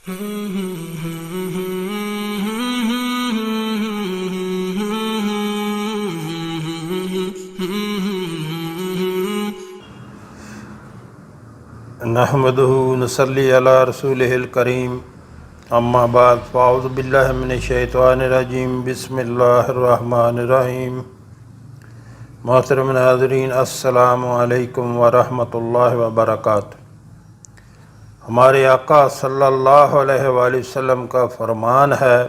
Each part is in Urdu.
نحمده نصلی علی رسولہ الکریم اما بعد فاعوذ باللہ من الشیطان الرجیم بسم اللہ الرحمن الرحیم۔ محترم ناظرین، السلام علیکم ورحمۃ اللہ وبرکاتہ۔ ہمارے آقا صلی اللہ علیہ وآلہ وسلم کا فرمان ہے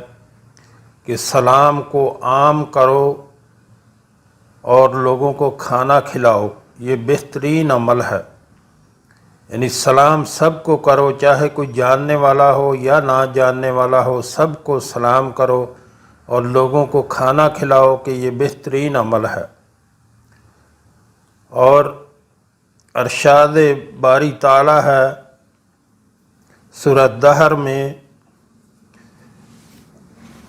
کہ سلام کو عام کرو اور لوگوں کو کھانا کھلاؤ، یہ بہترین عمل ہے۔ یعنی سلام سب کو کرو، چاہے کوئی جاننے والا ہو یا نہ جاننے والا ہو، سب کو سلام کرو اور لوگوں کو کھانا کھلاؤ، کہ یہ بہترین عمل ہے۔ اور ارشاد باری تعالی ہے سورہ دہر میں،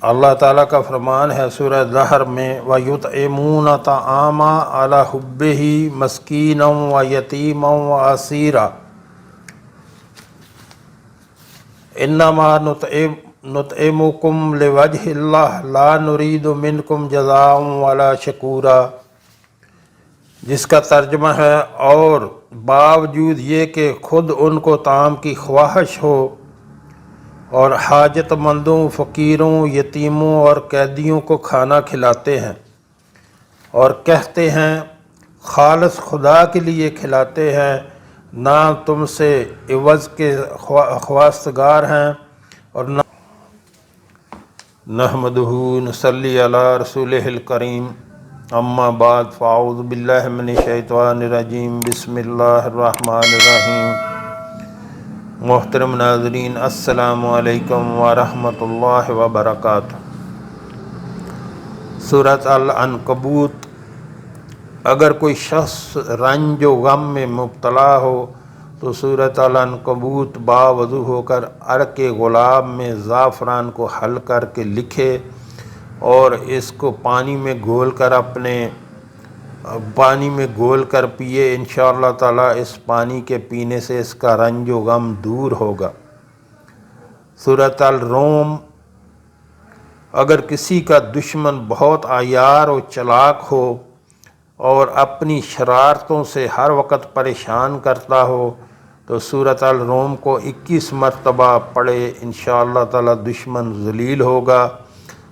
اللہ تعالیٰ کا فرمان ہے سورہ دہر میں، وَيُطْعِمُونَ الطَّعَامَ عَلَىٰ حُبِّهِ مِسْكِينًا وَيَتِيمًا وَأَسِيرًا انما نطعمکم لوجہ اللہ لا نرید منکم جزاء ولا شکورا، جس کا ترجمہ ہے، اور باوجود یہ کہ خود ان کو طعام کی خواہش ہو اور حاجت مندوں، فقیروں، یتیموں اور قیدیوں کو کھانا کھلاتے ہیں اور کہتے ہیں خالص خدا کے لیے کھلاتے ہیں، نہ تم سے عوض کے خواستگار ہیں، اور نہ نحمدہ نصلی علی رسولہ الکریم اما بعد فاعوذ باللہ من الشیطان الرجیم بسم اللہ الرحمن الرحیم۔ محترم ناظرین، السلام علیکم ورحمۃ اللہ وبرکاتہ۔ سورۃ العنکبوت۔ اگر کوئی شخص رنج و غم میں مبتلا ہو تو سورۃ العنکبوت باوضو ہو کر عرق گلاب میں زعفران کو حل کر کے لکھے اور اس کو پانی میں گھول کر پیے، انشاءاللہ تعالیٰ اس پانی کے پینے سے اس کا رنج و غم دور ہوگا۔ سورۃ الروم۔ اگر کسی کا دشمن بہت عیار و چلاک ہو اور اپنی شرارتوں سے ہر وقت پریشان کرتا ہو تو سورۃ الروم کو 21 مرتبہ پڑھے، انشاءاللہ تعالی دشمن ذلیل ہوگا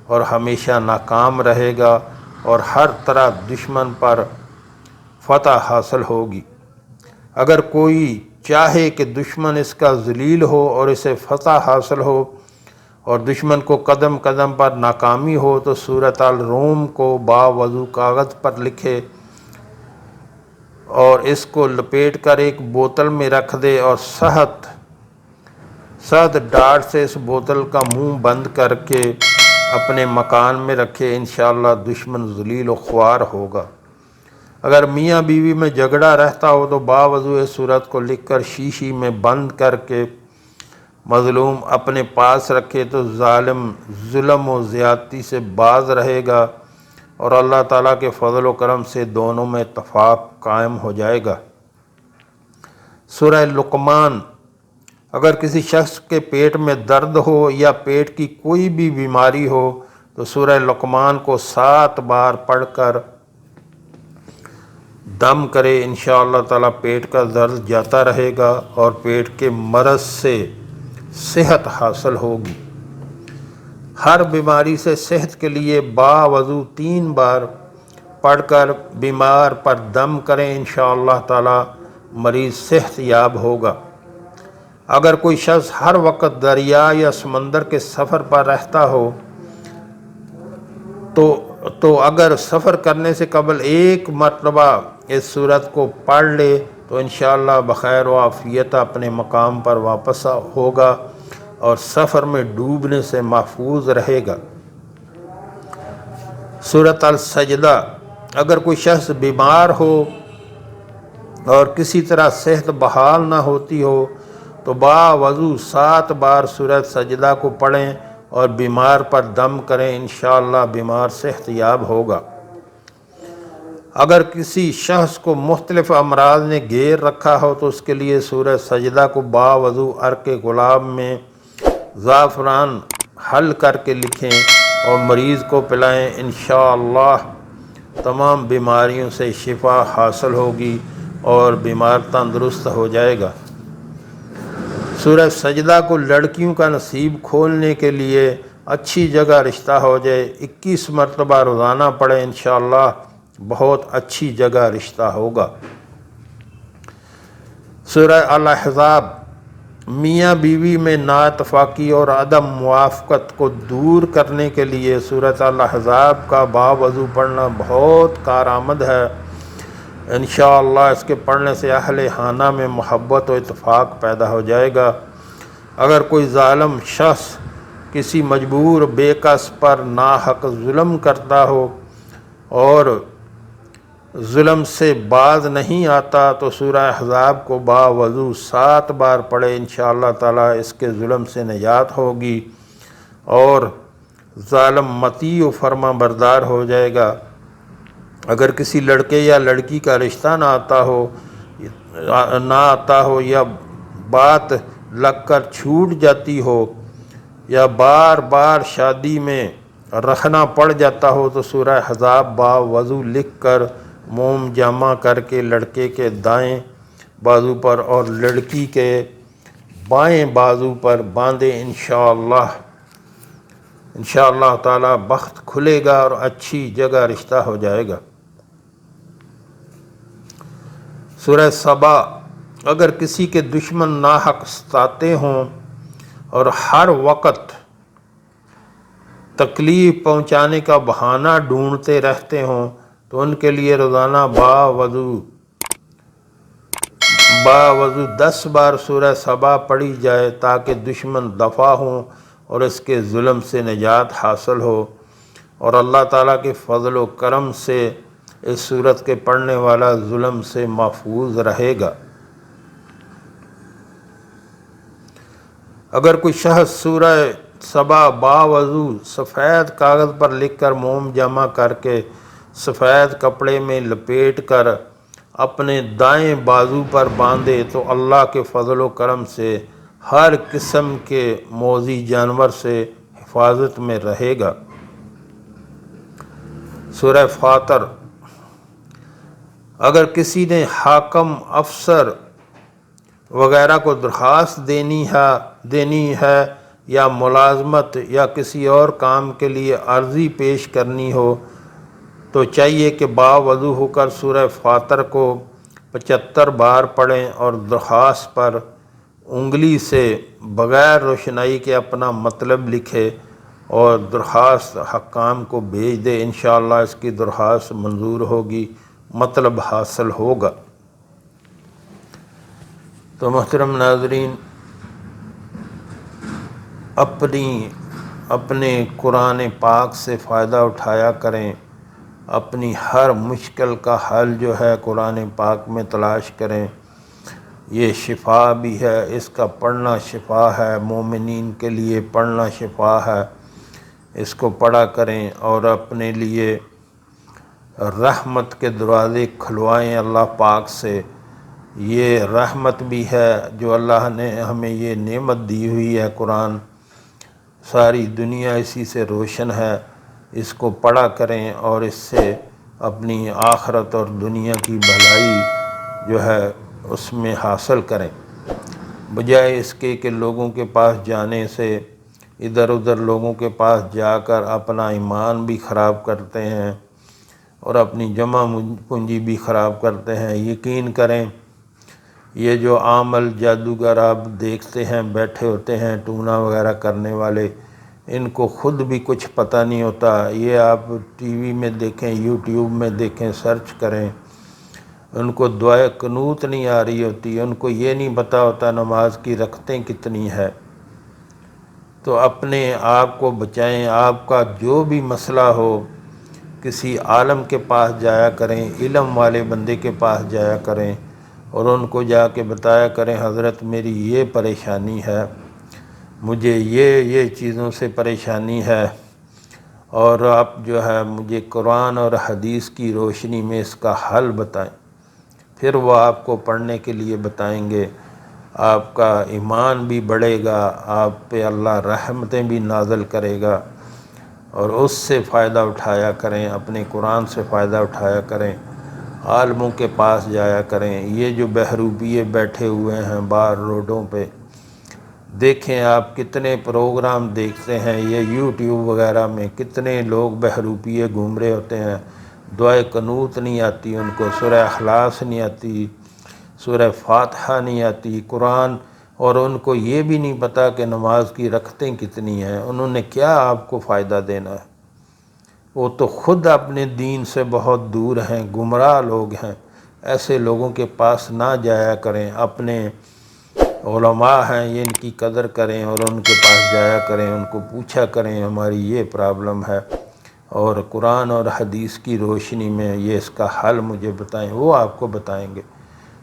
اور ہمیشہ ناکام رہے گا اور ہر طرح دشمن پر فتح حاصل ہوگی۔ اگر کوئی چاہے کہ دشمن اس کا ذلیل ہو اور اسے فتح حاصل ہو اور دشمن کو قدم قدم پر ناکامی ہو تو سورۃ الروم کو باوضو کاغذ پر لکھے اور اس کو لپیٹ کر ایک بوتل میں رکھ دے اور صد ڈاٹ سے اس بوتل کا منہ بند کر کے اپنے مکان میں رکھے، انشاءاللہ دشمن ذلیل و خوار ہوگا۔ اگر میاں بیوی میں جھگڑا رہتا ہو تو باوضو اس سورت کو لکھ کر شیشی میں بند کر کے مظلوم اپنے پاس رکھے تو ظالم ظلم و زیادتی سے باز رہے گا اور اللہ تعالیٰ کے فضل و کرم سے دونوں میں اتفاق قائم ہو جائے گا۔ سورہ لقمان۔ اگر کسی شخص کے پیٹ میں درد ہو یا پیٹ کی کوئی بھی بیماری ہو تو سورہ لقمان کو 7 بار پڑھ کر دم کرے، انشاءاللہ تعالیٰ پیٹ کا درد جاتا رہے گا اور پیٹ کے مرض سے صحت حاصل ہوگی۔ ہر بیماری سے صحت کے لیے باوضو 3 بار پڑھ کر بیمار پر دم کریں، انشاءاللہ تعالی مریض صحت یاب ہوگا۔ اگر کوئی شخص ہر وقت دریا یا سمندر کے سفر پر رہتا ہو تو اگر سفر کرنے سے قبل 1 مرتبہ اس سورت کو پڑھ لے تو انشاءاللہ بخیر و عافیت اپنے مقام پر واپس ہوگا اور سفر میں ڈوبنے سے محفوظ رہے گا۔ سورۃ السجدہ۔ اگر کوئی شخص بیمار ہو اور کسی طرح صحت بحال نہ ہوتی ہو تو باوضو 7 بار سورۃ سجدہ کو پڑھیں اور بیمار پر دم کریں، انشاءاللہ بیمار صحت یاب ہوگا۔ اگر کسی شخص کو مختلف امراض نے گھیر رکھا ہو تو اس کے لیے سورہ سجدہ کو باوضو عرق گلاب میں زعفران حل کر کے لکھیں اور مریض کو پلائیں، انشاءاللہ تمام بیماریوں سے شفا حاصل ہوگی اور بیمار تندرست ہو جائے گا۔ سورہ سجدہ کو لڑکیوں کا نصیب کھولنے کے لیے اچھی جگہ رشتہ ہو جائے، 21 مرتبہ روزانہ پڑھیں، انشاءاللہ بہت اچھی جگہ رشتہ ہوگا۔ سورہ الاحزاب میاں بیوی میں نااتفاقی اور عدم موافقت کو دور کرنے کے لیے سورۃ الاحزاب کا باوضو پڑھنا بہت کارآمد ہے۔ انشاءاللہ اس کے پڑھنے سے اہل خانہ میں محبت و اتفاق پیدا ہو جائے گا۔ اگر کوئی ظالم شخص کسی مجبور بے کس پر ناحق ظلم کرتا ہو اور ظلم سے باز نہیں آتا تو سورہ احزاب کو باوضو 7 بار پڑھے، انشاءاللہ تعالیٰ اس کے ظلم سے نجات ہوگی اور ظالم مطیع و فرما بردار ہو جائے گا۔ اگر کسی لڑکے یا لڑکی کا رشتہ نہ آتا ہو یا بات لگ کر چھوٹ جاتی ہو یا بار بار شادی میں رکھنا پڑ جاتا ہو تو سورہ احزاب باوضو لکھ کر موم جمع کر کے لڑکے کے دائیں بازو پر اور لڑکی کے بائیں بازو پر باندھیں، انشاءاللہ تعالیٰ بخت کھلے گا اور اچھی جگہ رشتہ ہو جائے گا۔ سورہ سبا اگر کسی کے دشمن ناحق ستاتے ہوں اور ہر وقت تکلیف پہنچانے کا بہانہ ڈھونڈتے رہتے ہوں تو ان کے لیے روزانہ باوضو 10 بار سورہ سبا پڑھی جائے تاکہ دشمن دفع ہوں اور اس کے ظلم سے نجات حاصل ہو، اور اللہ تعالیٰ کے فضل و کرم سے اس سورت کے پڑھنے والا ظلم سے محفوظ رہے گا۔ اگر کوئی شخص سورہ سبا باوضو سفید کاغذ پر لکھ کر موم جمع کر کے سفید کپڑے میں لپیٹ کر اپنے دائیں بازو پر باندھے تو اللہ کے فضل و کرم سے ہر قسم کے موذی جانور سے حفاظت میں رہے گا۔ سورہ فاطر اگر کسی نے حاکم، افسر وغیرہ کو درخواست دینی ہے یا ملازمت یا کسی اور کام کے لیے عرضی پیش کرنی ہو تو چاہیے کہ باوضو ہو کر سورہ فاطر کو 75 بار پڑھیں اور درخواست پر انگلی سے بغیر روشنائی کے اپنا مطلب لکھے اور درخواست حکام کو بھیج دے، انشاءاللہ اس کی درخواست منظور ہوگی، مطلب حاصل ہوگا۔ تو محترم ناظرین، اپنے قرآن پاک سے فائدہ اٹھایا کریں، اپنی ہر مشکل کا حل جو ہے قرآن پاک میں تلاش کریں، یہ شفا بھی ہے، اس کا پڑھنا شفا ہے، مومنین کے لیے پڑھنا شفا ہے، اس کو پڑھا کریں اور اپنے لیے رحمت کے دروازے کھلوائیں اللہ پاک سے۔ یہ رحمت بھی ہے جو اللہ نے ہمیں یہ نعمت دی ہوئی ہے، قرآن، ساری دنیا اسی سے روشن ہے، اس کو پڑھا کریں اور اس سے اپنی آخرت اور دنیا کی بھلائی جو ہے اس میں حاصل کریں، بجائے اس کے کہ لوگوں کے پاس جانے سے ادھر ادھر لوگوں کے پاس جا کر اپنا ایمان بھی خراب کرتے ہیں اور اپنی جمع پونجی بھی خراب کرتے ہیں۔ یقین کریں، یہ جو عامل جادوگر آپ دیکھتے ہیں بیٹھے ہوتے ہیں ٹونا وغیرہ کرنے والے، ان کو خود بھی کچھ پتہ نہیں ہوتا۔ یہ آپ ٹی وی میں دیکھیں، یوٹیوب میں دیکھیں، سرچ کریں، ان کو دعائے قنوت نہیں آ رہی ہوتی، ان کو یہ نہیں پتہ ہوتا نماز کی رکعتیں کتنی ہے۔ تو اپنے آپ کو بچائیں، آپ کا جو بھی مسئلہ ہو کسی عالم کے پاس جایا کریں، علم والے بندے کے پاس جایا کریں اور ان کو جا کے بتایا کریں، حضرت میری یہ پریشانی ہے، مجھے یہ چیزوں سے پریشانی ہے اور آپ جو ہے مجھے قرآن اور حدیث کی روشنی میں اس کا حل بتائیں، پھر وہ آپ کو پڑھنے کے لیے بتائیں گے آپ کا ایمان بھی بڑھے گا، آپ پہ اللہ رحمتیں بھی نازل کرے گا، اور اس سے فائدہ اٹھایا کریں، اپنے قرآن سے فائدہ اٹھایا کریں، عالموں کے پاس جایا کریں۔ یہ جو بہروپیے بیٹھے ہوئے ہیں باہر روڈوں پہ، دیکھیں آپ کتنے پروگرام دیکھتے ہیں، یہ یوٹیوب وغیرہ میں کتنے لوگ بہروپیے گھوم رہے ہوتے ہیں، دعائے قنوت نہیں آتی ان کو، سورہ اخلاص نہیں آتی، سورہ فاتحہ نہیں آتی، قرآن، اور ان کو یہ بھی نہیں پتہ کہ نماز کی رکعتیں کتنی ہیں۔ انہوں نے کیا آپ کو فائدہ دینا ہے؟ وہ تو خود اپنے دین سے بہت دور ہیں، گمراہ لوگ ہیں۔ ایسے لوگوں کے پاس نہ جایا کریں، اپنے علماء ہیں یہ ان کی قدر کریں اور ان کے پاس جایا کریں، ان کو پوچھا کریں ہماری یہ پرابلم ہے اور قرآن اور حدیث کی روشنی میں یہ اس کا حل مجھے بتائیں۔ وہ آپ کو بتائیں گے،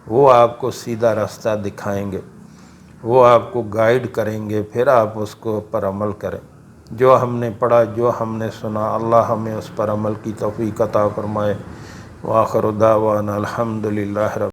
وہ آپ کو سیدھا راستہ دکھائیں گے، وہ آپ کو گائیڈ کریں گے، پھر آپ اس کو پر عمل کریں۔ جو ہم نے پڑھا، جو ہم نے سنا، اللہ ہمیں اس پر عمل کی توفیق عطا فرمائے۔ وآخر دعوانا الحمدللہ رب